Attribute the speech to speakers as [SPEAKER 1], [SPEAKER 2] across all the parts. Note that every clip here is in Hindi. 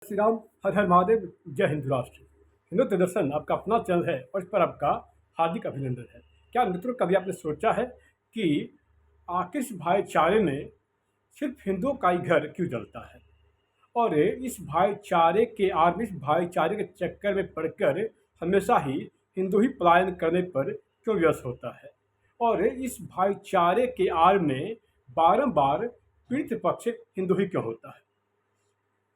[SPEAKER 1] श्री राम। हर हर महादेव। जय हिंद राष्ट्र। हिंदू दर्शन आपका अपना चैनल है और इस पर आपका हार्दिक अभिनंदन है। क्या मित्रों, कभी आपने सोचा है कि आखिर इस भाईचारे में सिर्फ हिंदुओं का ही घर क्यों जलता है और इस भाईचारे के आड़ में, इस भाईचारे के चक्कर में पड़कर हमेशा ही हिंदू ही पलायन करने पर क्यों व्यस्त होता है और इस भाईचारे के आड़ में बारंबार पीड़ित पक्ष हिंदू ही क्यों होता है।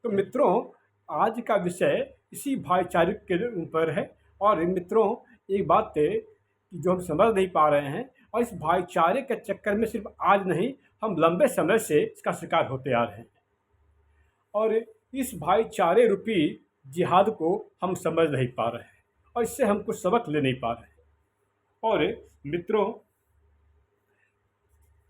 [SPEAKER 1] तो मित्रों, आज का विषय इसी भाईचारे के ऊपर है। और मित्रों, एक बात है कि जो हम समझ नहीं पा रहे हैं और इस भाईचारे के चक्कर में सिर्फ आज नहीं, हम लंबे समय से इसका शिकार होते आ रहे हैं और इस भाईचारे रूपी जिहाद को हम समझ नहीं पा रहे हैं और इससे हम कुछ सबक ले नहीं पा रहे हैं। और मित्रों,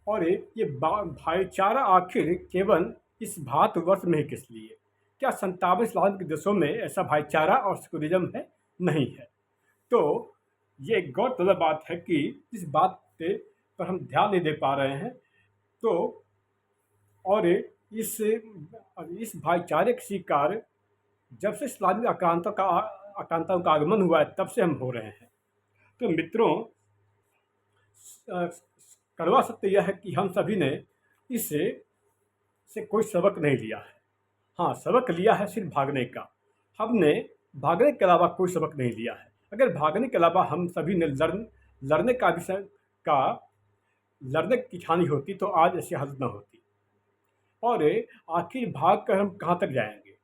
[SPEAKER 1] और ये भाईचारा आखिर केवल इस भारतवर्ष में ही किस लिए? क्या 57 इस्लामिक देशों में ऐसा भाईचारा और सेकुलरिज्म है? नहीं है। तो ये गौरतलब बात है कि इस बात पर हम ध्यान नहीं दे पा रहे हैं। तो और इस भाईचारे के शिकार जब से इस्लामी आक्रांताओं का आगमन हुआ है तब से हम हो रहे हैं। तो मित्रों, कड़वा सत्य यह है कि हम सभी ने इससे कोई सबक नहीं लिया है। हाँ, सबक लिया है सिर्फ भागने का। हमने भागने के अलावा कोई सबक नहीं लिया है। अगर भागने के अलावा हम सभी ने लड़ने की ठानी होती तो आज ऐसी हालत न होती। और आखिर भाग कर हम कहाँ तक जाएंगे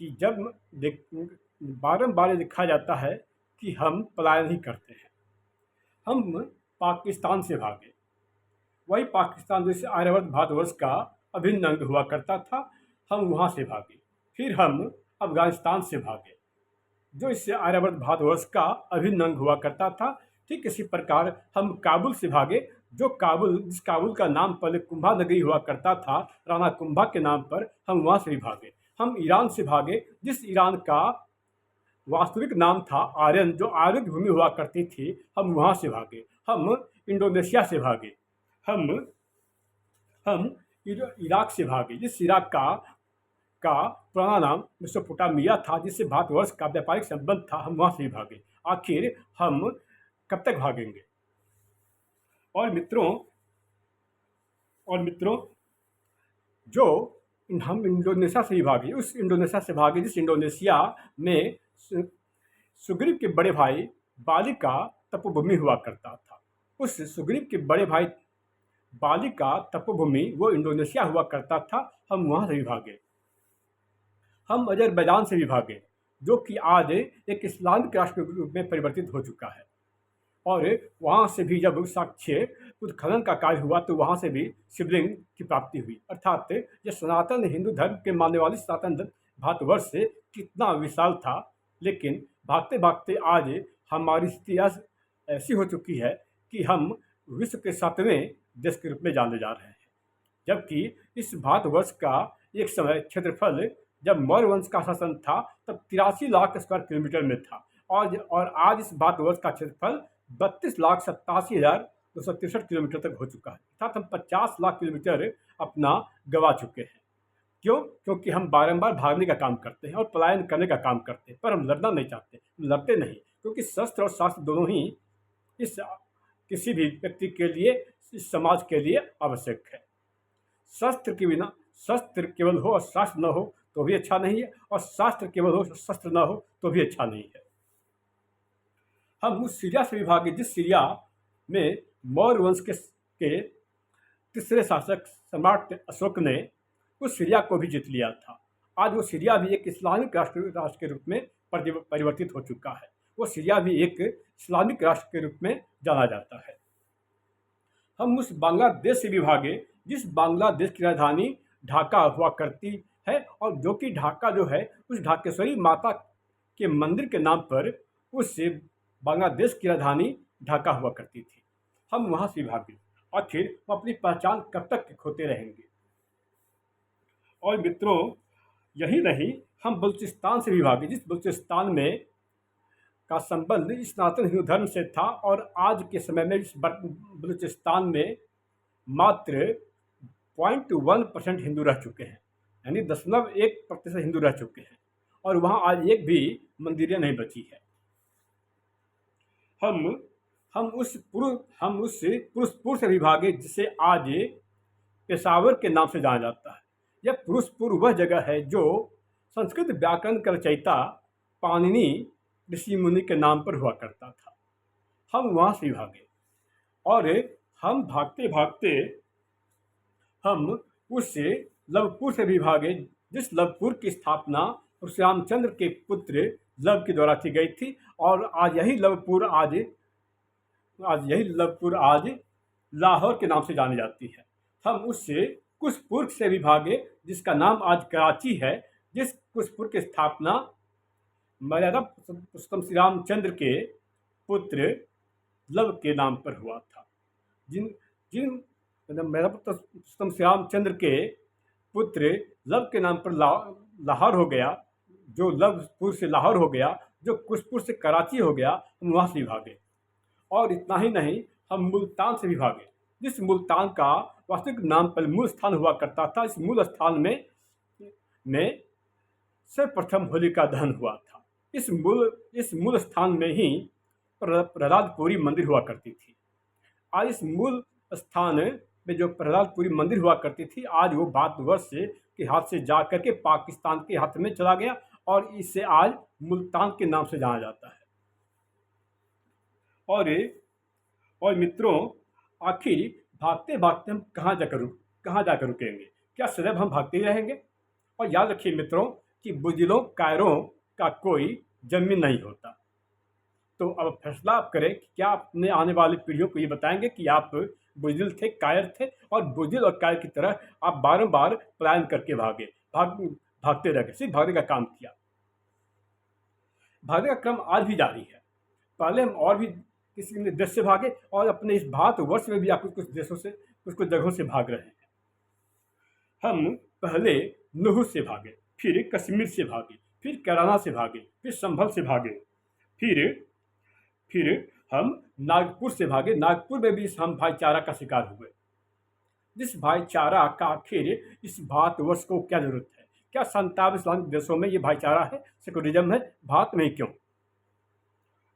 [SPEAKER 1] कि जब बारंबार देखा जाता है कि हम पलायन ही करते हैं। हम पाकिस्तान से भागे, वही पाकिस्तान जैसे आर्यवर्त भारतवर्ष का अभिन्न अंग हुआ करता था, हम वहाँ से भागे। फिर हम अफगानिस्तान से भागे, जो इससे आर्यवर्त भारतवर्ष का अभिन्न अंग हुआ करता था। ठीक इसी प्रकार हम काबुल से भागे, जिस काबुल का नाम पहले कुंभा नगरी हुआ करता था, राणा कुंभा के नाम पर, हम वहाँ से भी भागे। हम ईरान से भागे, जिस ईरान का वास्तविक नाम था आर्यन, जो आर्य की भूमि हुआ करती थी, हम वहाँ से भागे। हम इंडोनेशिया से भागे, हम इराक से भागे, जिस इराक का पुराना नाम मेसोपोटामिया था, जिससे भारतवर्ष का व्यापारिक संबंध था, हम वहाँ से ही भागे। आखिर हम कब तक भागेंगे? और मित्रों, जो हम इंडोनेशिया से ही भागे, उस इंडोनेशिया से भागे जिस इंडोनेशिया में सुग्रीव के बड़े भाई बाली का तपोभूमि हुआ करता था। उस सुग्रीव के बड़े भाई बाली का तपोभूमि वो इंडोनेशिया हुआ करता था, हम वहाँ से भी भागे। हम अजरबैजान से भी भागे, जो कि आज एक इस्लामिक राष्ट्र के रूप में परिवर्तित हो चुका है। और वहाँ से भी जब साक्ष्य उत्खनन का कार्य हुआ तो वहाँ से भी शिवलिंग की प्राप्ति हुई। अर्थात ये सनातन हिंदू धर्म के मानने वाली सनातन भारतवर्ष से कितना विशाल था, लेकिन भागते भागते आज हमारी स्थिति ऐसी हो चुकी है कि हम विश्व के 7वें देश के रूप में जाने जा रहे हैं। जबकि इस भारतवर्ष का एक समय क्षेत्रफल, जब मौर्य वंश का शासन था, तब 83 लाख स्क्वायर किलोमीटर में था और आज इस भारतवर्ष का क्षेत्रफल 32,87,263 किलोमीटर तक हो चुका है। अर्थात हम 50 लाख किलोमीटर अपना गवा चुके हैं। क्यों? क्योंकि हम बारंबार भागने का काम करते हैं और पलायन करने का काम करते हैं, पर हम लड़ना नहीं चाहते। लड़ते नहीं, क्योंकि शस्त्र और शास्त्र दोनों ही इस किसी भी व्यक्ति के लिए, इस समाज के लिए आवश्यक है। शस्त्र के बिना, शस्त्र केवल हो और शास्त्र न हो तो भी अच्छा नहीं है, और शास्त्र केवल हो शस्त्र न हो तो भी अच्छा नहीं है। हम उस सीरिया से भी भागे जिस सीरिया में मौर्य वंश के तीसरे शासक सम्राट अशोक ने उस सीरिया को भी जीत लिया था। आज वो सीरिया भी एक इस्लामिक राष्ट्र के रूप में परिवर्तित हो चुका है। वो सीरिया भी एक इस्लामिक राष्ट्र के रूप में जाना जाता है। हम उस बांग्लादेश से भी भागे जिस बांग्लादेश की राजधानी ढाका हुआ करती है, और जो कि ढाका जो है उस ढाकेश्वरी माता के मंदिर के नाम पर उस बांग्लादेश की राजधानी ढाका हुआ करती थी। हम वहाँ से भागे। आखिर हम अपनी पहचान कब तक खोते रहेंगे? और मित्रों, यही नहीं, हम बलूचिस्तान से भी भागे जिस बलूचिस्तान में का संबंध इस सनातन हिंदू धर्म से था, और आज के समय में इस बलूचिस्तान में मात्र 0.1% हिंदू रह चुके हैं। यानी 0.1% हिंदू रह चुके हैं और वहाँ आज एक भी मंदिरें नहीं बची है। हम हम उस पुरुषपुर से विभागे जिसे आज पेशावर के नाम से जाना जाता है। यह पुरुषपुर वह जगह है जो संस्कृत व्याकरण का रचयिता पाणिनि ऋषि मुनि के नाम पर हुआ करता था। हम वहाँ से भागे और हम भागते भागते हम उस लवपुर से भी भागे जिस लवपुर की स्थापना श्यामचंद्र के पुत्र लव के द्वारा की गई थी और आज यही लवपुर आज लाहौर के नाम से जानी जाती है। हम उससे कुशपुर से भी भागे जिसका नाम आज कराची है, जिस कुशपुर की स्थापना मर्यादा पुरुषोत्तम श्री रामचंद्र के पुत्र लव के नाम पर हुआ था। जिन जिन मर्यादा पुरुषोत्तम श्री रामचंद्र के पुत्र लव के नाम पर लाहौर हो गया, जो लवपुर से लाहौर हो गया, जो कुशपुर से कराची हो गया, हम वहाँ से भागे। और इतना ही नहीं, हम मुल्तान से भी भागे जिस मुल्तान का वास्तविक नाम पहले मूल स्थान हुआ करता था। इस मूल स्थान में सर्वप्रथम होलिका दहन हुआ था। इस मूल स्थान में ही प्रहलादपुरी मंदिर हुआ करती थी। आज इस मूल स्थान में जो प्रहलादपुरी मंदिर हुआ करती थी, आज वो भारतवर्ष के हाथ से जा करके पाकिस्तान के हाथ में चला गया और इसे आज मुल्तान के नाम से जाना जाता है। और मित्रों, आखिर भागते भागते हम कहाँ जाकर रुकेंगे? क्या सदैव हम भागते ही रहेंगे? और याद रखिए मित्रों कि बुज़दिलों कायरों का कोई जमीन नहीं होता। तो अब फैसला आप करें कि क्या अपने आने वाली पीढ़ियों को ये बताएंगे कि आप बुज़दिल थे, कायर थे, और बुज़दिल और कायर की तरह आप बारंबार पलायन करके भागते रह गए, सिर्फ भागने का काम किया। भागने का क्रम आज भी जारी है। पहले हम और भी किसी देश से भागे और अपने इस भारतवर्ष में भी आप कुछ देशों से कुछ जगहों से भाग रहे हैं। हम पहले नुह से भागे, फिर कश्मीर से भागे, फिर कैराना से भागे, फिर संभल से भागे, फिर हम नागपुर से भागे। नागपुर में भी हम भाईचारा का शिकार हुए। जिस भाईचारा का आखिर इस भारतवर्ष को क्या जरूरत है? क्या 57 इस्लामिक देशों में ये भाईचारा है, सेकुलरिज्म है, भारत में क्यों?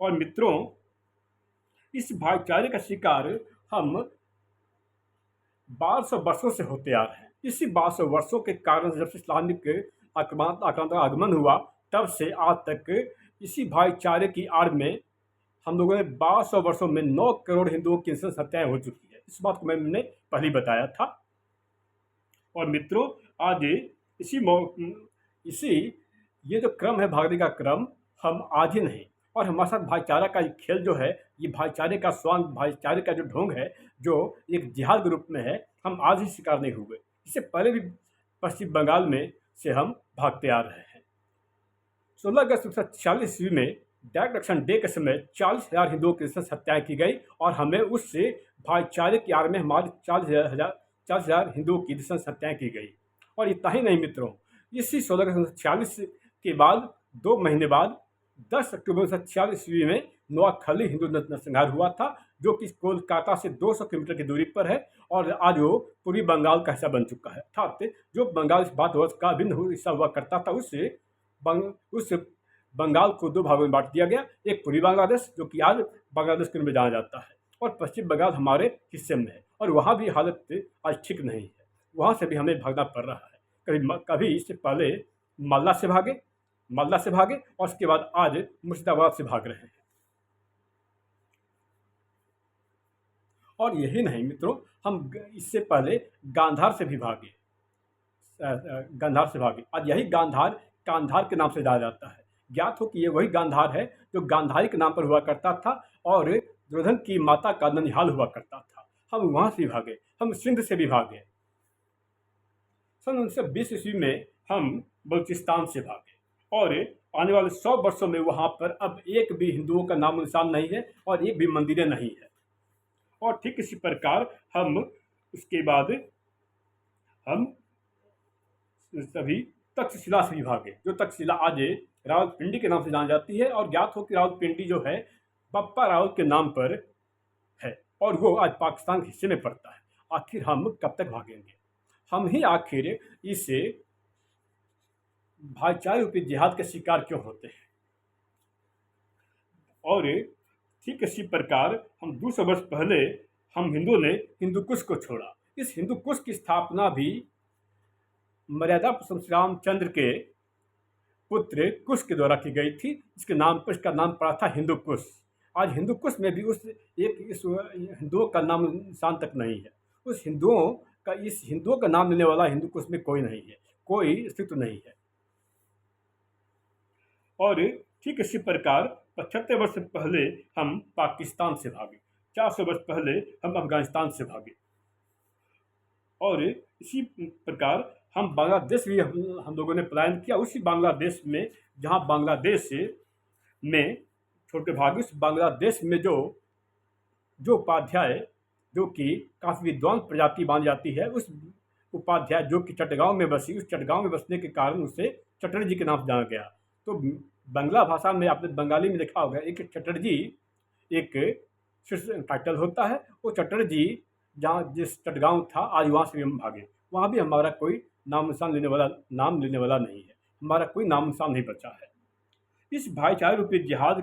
[SPEAKER 1] और मित्रों, इस भाईचारे का शिकार हम 1200 वर्षों से होते आ रहे हैं। इसी 1200 वर्षों के कारण जब से इस्लामिक आक्रांता का आगमन हुआ, तब से आज तक इसी भाईचारे की आड़ में हम लोगों ने 1200 वर्षों में 9 करोड़ हिंदुओं की नृशंस हत्याएं हो चुकी है। इस बात को मैंने पहले ही बताया था। और मित्रों, आज ये जो क्रम है, भागने का क्रम, हम आज ही नहीं, और हमारे साथ भाईचारा का खेल जो है, ये भाईचारे का स्वांग, भाईचारे का जो ढोंग है, जो एक जिहाद के रूप में है, हम आज ही शिकार नहीं हुए। इससे पहले भी पश्चिम बंगाल में से हम भागते आ रहे हैं। 16 अगस्त 1946 ईस्वी में डायरेक्ट एक्शन डे के समय 40,000 हिंदुओं की नृशंस हत्याएं की गई और हमें उससे भाईचारे की आड़ में हमारे 40,000 हिंदुओं की नृशंस हत्याएं की गई। और इतना ही नहीं मित्रों, इसी 16 अगस्त 1946 के बाद 2 महीने बाद 10 अक्टूबर 1946 ईस्वी में नोआखली हिंदू नरसंहार हुआ था, जो कि कोलकाता से 200 किलोमीटर की दूरी पर है और आज वो पूर्वी बंगाल का हिस्सा बन चुका है। अर्थात जो बंगाल इस भारतवर्ष का अभिन्न हिस्सा हुआ करता था, उस बंगाल को 2 भागों में बांट दिया गया। एक पूर्वी बांग्लादेश, जो कि आज बांग्लादेश के रूप में जाना जाता है, और पश्चिम बंगाल हमारे हिस्से में है। और वहाँ भी हालत आज ठीक नहीं है, वहाँ से भी हमें भागना पड़ रहा है। कभी इससे पहले मालदा से भागे और उसके बाद आज मुर्शिदाबाद से भाग रहे हैं। और यही नहीं मित्रों, हम इससे पहले गांधार से भागे। आज यही गांधार कांधार के नाम से जाना जाता है। ज्ञात हो कि ये वही गांधार है जो गांधारी के नाम पर हुआ करता था और दुर्योधन की माता का ननिहाल हुआ करता था। हम वहाँ से भागे, हम सिंध से भी भागे। सन 1920 ईस्वी में हम बलूचिस्तान से भागे और आने वाले 100 वर्षों में वहाँ पर अब एक भी हिंदुओं का नाम निशान नहीं है और एक भी मंदिरें नहीं है। और ठीक इसी प्रकार हम उसके बाद हम सभी तक्षशिला से भी भागे, जो तक्षशिला आज रावलपिंडी के नाम से जानी जाती है। और ज्ञात हो कि रावलपिंडी जो है बप्पा रावल के नाम पर है और वो आज पाकिस्तान के हिस्से में पड़ता है। आखिर हम कब तक भागेंगे? हम ही आखिर इसे भाईचारे रूपी जिहाद के शिकार क्यों होते हैं। और ठीक इसी प्रकार हम 200 वर्ष पहले हम हिंदुओं ने हिंदू कुश को छोड़ा। इस हिंदू कुश की स्थापना भी मर्यादा पुरुषोत्तम रामचंद्र के पुत्र कुश के द्वारा की गई थी। इसके नाम पर इसका नाम पड़ा था हिंदू कुश। आज हिंदू कुश में भी उस एक इस हिंदुओं का नाम निशान तक नहीं है। इस हिंदुओं का नाम लेने वाला हिंदू कुश में कोई नहीं है, कोई अस्तित्व नहीं है। और ठीक इसी प्रकार 75 वर्ष पहले हम पाकिस्तान से भागे, 400 वर्ष पहले हम अफगानिस्तान से भागे। और इसी प्रकार हम बांग्लादेश भी हम लोगों ने पलायन किया। उसी बांग्लादेश में जहाँ बांग्लादेश में छोड़ के भागे, उस बांग्लादेश में जो उपाध्याय जो कि काफ़ी विद्वान प्रजाति मानी जाती है, उस उपाध्याय जो कि चटगांव में बसी, उस चटगांव में बसने के कारण उसे चटर्जी के नाम से जाना गया। तो बांग्ला भाषा में आपने बंगाली में लिखा होगा एक चटर्जी एक टाइटल होता है। वो चटर्जी जहाँ जिस चटगांव था आज वहाँ से भी हम भागे, वहाँ भी हमारा कोई नाम लेने वाला नहीं है, हमारा कोई नाम निशान नहीं बचा है। इस भाईचारे रूपी जिहाद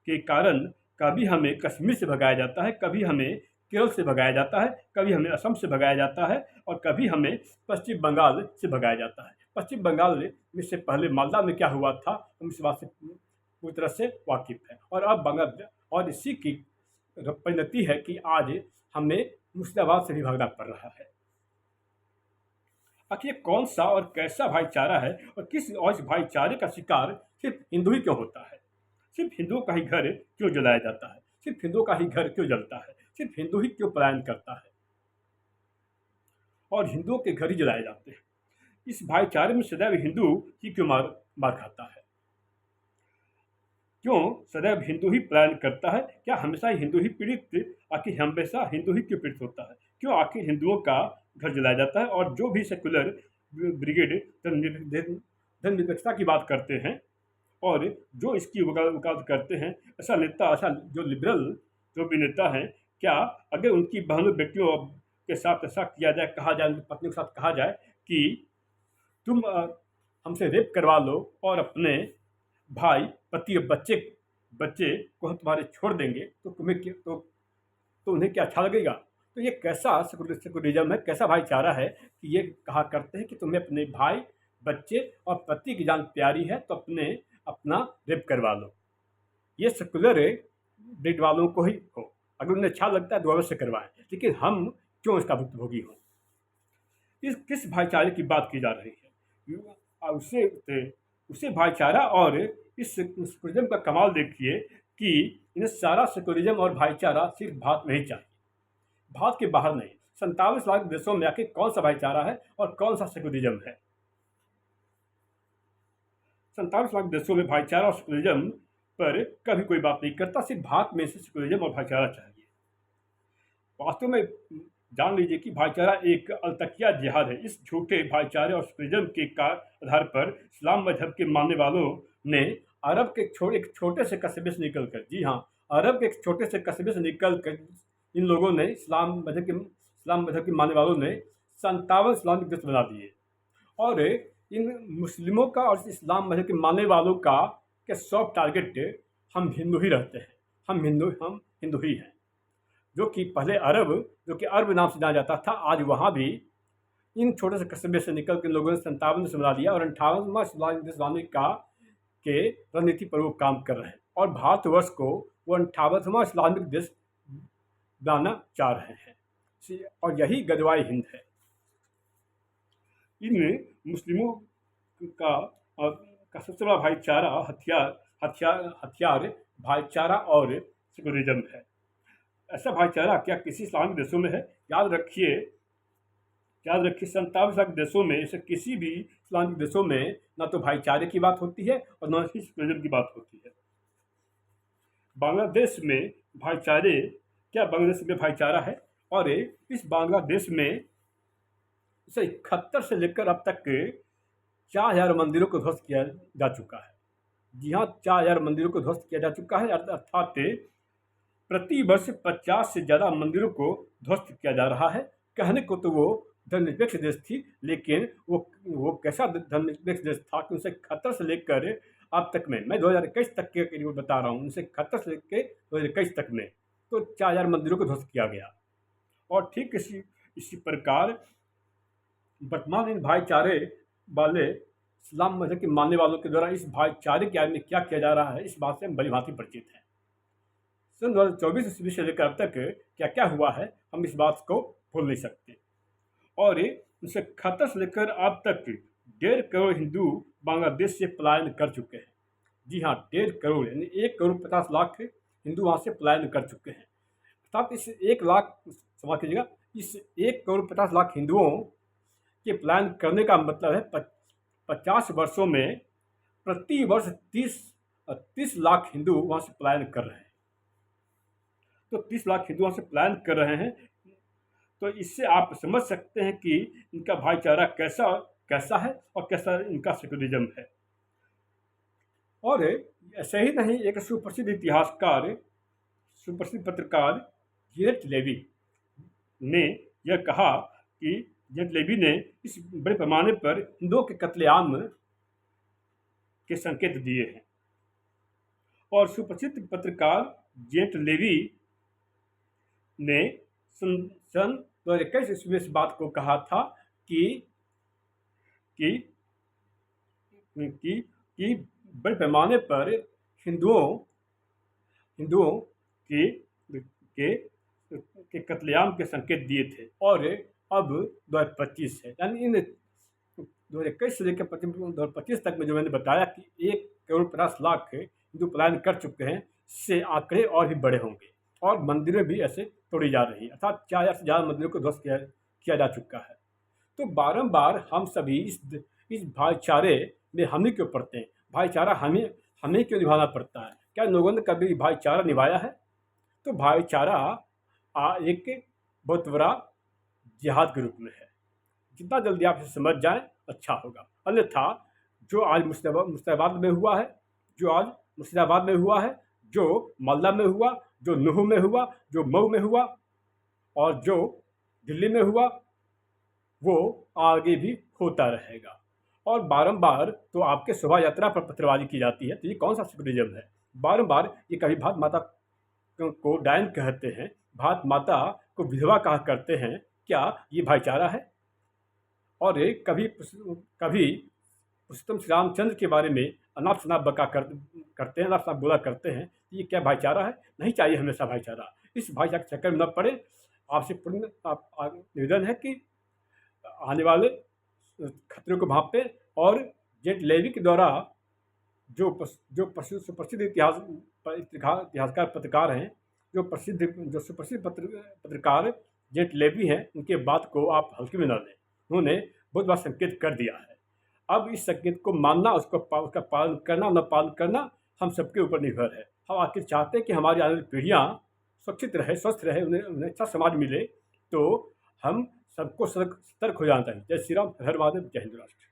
[SPEAKER 1] के कारण कभी हमें कश्मीर से भगाया जाता है, कभी हमें केरल से भगाया जाता है, कभी हमें असम से भगाया जाता है, और कभी हमें पश्चिम बंगाल से भगाया जाता है। पश्चिम बंगाल में से पहले मालदा में क्या हुआ था हम इस बात से पूरी तरह से वाकिफ है। और अब बांग्लादेश, और इसी की परिणति है कि आज हमें मुर्शिदाबाद से भी भागना पड़ रहा है। आखिर कौन सा और कैसा भाईचारा है, और इस भाईचारे का शिकार सिर्फ हिंदू ही क्यों होता है? सिर्फ हिंदुओं का ही घर क्यों जलाया जाता है? सिर्फ हिंदुओं का ही घर क्यों जलता है? सिर्फ हिंदू ही क्यों पलायन करता है और हिंदुओं के घर ही जलाए जाते हैं? इस भाईचारे में सदैव हिंदू ही क्यों मार खाता है? क्यों सदैव हिंदू ही पलायन करता है? क्या हमेशा हिंदू ही पीड़ित, आखिर हमेशा हिंदू ही क्यों पीड़ित होता है? क्यों आखिर हिंदुओं का घर जलाया जाता है? और जो भी सेकुलर ब्रिगेड धर्मनिरपेक्षता की बात करते हैं और जो इसकी वकालत करते हैं, ऐसा नेता, ऐसा जो लिबरल जो भी नेता हैं, क्या अगर उनकी बहनों बेटियों के साथ ऐसा किया जाए, कहा जाए, उनकी पत्नियों के साथ कहा जाए कि तुम हमसे रेप करवा लो और अपने भाई, पति और बच्चे को हम तुम्हारे छोड़ देंगे, तो उन्हें क्या अच्छा लगेगा? तो ये कैसा सेकुलरिज्म है, कैसा भाईचारा है कि ये कहा करते हैं कि तुम्हें अपने भाई, बच्चे और पति की जान प्यारी है तो अपना रेप करवा लो। ये सेकुलर ब्रिड वालों को ही हो, अगर उन्हें अच्छा लगता है तो अवश्य करवाएं, लेकिन हम क्यों इसका भुक्तभोगी हो? इस किस भाईचारे की बात की जा रही है? उसे भाईचारा। और इस सेकुलरिज्म का कमाल देखिए कि इन्हें सारा सेकुलरिज्म और भाईचारा सिर्फ भारत में ही चाहिए, भारत के बाहर नहीं। 47 लाख देशों में आखिर कौन सा भाईचारा है और कौन सा सेकुलरिज्म है? 47 लाख देशों में भाईचारा और सेकुलरिज्म पर कभी कोई बात नहीं करता, सिर्फ भारत में से सेकुलरिज्म और भाईचारा चाहिए। वास्तव में जान लीजिए कि भाईचारा एक अलतकिया जिहाद है। इस झूठे भाईचारे और सेकुलरिज्म के आधार पर इस्लाम मजहब के मानने वालों ने अरब के एक छोटे से कस्बे से निकलकर, जी हाँ, अरब के एक छोटे से कस्बे से निकलकर इन लोगों ने इस्लाम मजहब के मानने वालों ने 57 इस्लामिक देश बना दिए। और इन मुस्लिमों का और इस्लाम मजहब के मानने वालों का सॉफ्ट टारगेट हम हिंदू ही रहते हैं, हम हिंदू ही हैं। जो कि पहले जो कि अरब नाम से जाना जाता था, आज वहाँ भी इन छोटे से कस्बे से निकल के लोगों ने 57 से बना दिया और 58वां इस्लामिक देश बनाने के रणनीति पर वो काम कर रहे हैं। और भारतवर्ष को वो 58वां इस्लामिक देश बनाना चाह रहे हैं, और यही गजवाए हिंद है। इन मुस्लिमों का सबसे बड़ा भाईचारा हथियार भाईचारा और सेकुलरिज्म है। ऐसा भाईचारा क्या किसी इस्लामिक देशों में है? याद रखिए 57 लाख देशों में से किसी भी इस्लामिक देशों में ना तो भाईचारे की बात होती है और ना ही सेकुलरिज्म की बात होती है। बांग्लादेश में बांग्लादेश में भाईचारा है? और इस बांग्लादेश में 71 से लेकर अब तक 4000 मंदिरों को ध्वस्त किया जा चुका है। जी हाँ, 4000 मंदिरों को ध्वस्त किया जा चुका है, अर्थात प्रति वर्ष 50 से ज़्यादा मंदिरों को ध्वस्त किया जा रहा है। कहने को तो वो धर्मनिरपेक्ष देश थी, लेकिन वो कैसा धर्मनिरपेक्ष देश था कि 1971 से लेकर अब तक में, मैं 2021 तक के करीब बता रहा हूँ, 1971 से लेकर 2021 तक में तो 4000 मंदिरों को ध्वस्त किया गया। और ठीक इसी प्रकार वर्तमान इन भाईचारे वाले इस्लाम मजहब के मानने वालों के द्वारा इस भाईचारे के आड़ में क्या किया जा रहा है, इस बात से हम भलीभांति परिचित हैं। सन 2024 ईस्वी से लेकर अब तक क्या क्या हुआ है, हम इस बात को भूल नहीं सकते। और 1971 से लेकर अब तक 1.5 करोड़ हिंदू बांग्लादेश से पलायन कर चुके हैं। जी हाँ, 1.5 करोड़ यानी 1 करोड़ 50 लाख हिंदू वहाँ से पलायन कर चुके हैं। अर्थात इस 1 लाख, क्षमा कीजिएगा, इस 1 करोड़ 50 लाख हिंदुओं के पलायन करने का मतलब है 50 वर्षों में प्रति वर्ष 30 लाख हिंदू वहाँ से पलायन कर रहे हैं। तो 30 लाख हिंदू वहाँ से पलायन कर रहे हैं। तो इससे आप समझ सकते हैं कि इनका भाईचारा कैसा है और कैसा इनका सेक्युलरिज्म है। और ऐसे ही नहीं, एक सुप्रसिद्ध इतिहासकार, सुप्रसिद्ध पत्रकार जेनेट लेवी ने यह कहा कि जेनेट लेवी ने इस बड़े पैमाने पर हिंदुओं के कत्लेआम के संकेत दिए हैं। और सुप्रसिद्ध पत्रकार जेनेट लेवी ने सन 2021 ईस्वी में इस बात को कहा था कि बड़े पैमाने पर हिंदुओं के कत्लेआम के संकेत दिए थे। और अब 2025 है, यानी इन 2021 से लेकर 2025 तक में जो मैंने बताया कि 1 करोड़ 50 लाख हिंदू पलायन कर चुके हैं, इससे आंकड़े और भी बड़े होंगे। और मंदिरें भी ऐसे तोड़ी जा रही हैं, अर्थात 4000 से ज़्यादा मंदिरों को ध्वस्त किया जा चुका है। तो बारंबार हम सभी इस भाईचारे में हमें क्यों पड़ते हैं? भाईचारा हमें क्यों निभाना पड़ता है? क्या लोगों ने कभी भाईचारा निभाया है? तो भाईचारा एक बहुत बड़ा जिहाद के रूप में है। जितना जल्दी आप इसे समझ जाएं अच्छा होगा। अन्यथा जो आज मुर्शिदाबाद में हुआ है, जो मालदा में हुआ, जो नूह में हुआ, जो मऊ में हुआ और जो दिल्ली में हुआ, वो आगे भी होता रहेगा। और बारंबार तो आपके शोभा यात्रा पर पत्थरबाजी की जाती है, तो ये कौन सा सेक्युलरिज्म है? बारंबार ये कभी भारत माता को डायन कहते हैं, भारत माता को विधवा कहा करते हैं, क्या ये भाईचारा है? और कभी पुरुषोत्तम श्री रामचंद्र के बारे में अनाप शनाप बका करते हैं, अनाप शनाप बोला करते हैं, ये क्या भाईचारा है? नहीं चाहिए हमेशा भाईचारा। इस भाईचारे के चक्कर में न पड़े। आपसे पूर्ण निवेदन है कि आने वाले खतरे को भांपे। और जेनेट लेवी के द्वारा जो सुप्रसिद्ध इतिहासकार पत्रकार हैं, जो सुप्रसिद्ध पत्रकार जेनेट लेवी हैं, उनके बात को आप हल्के में न लें। उन्होंने बहुत बड़ा संकेत कर दिया है। अब इस संकेत को मानना, उसका पालन करना न पालन करना हम सबके ऊपर निर्भर है। हम आखिर चाहते हैं कि हमारी आने वाली पीढ़ियाँ सुरक्षित रहे, स्वस्थ रहे, उन्हें अच्छा समाज मिले। तो हम सबको सतर्क हो जाना चाहिए। जय श्री राम, हर महादेव, जय हिंद राष्ट्र।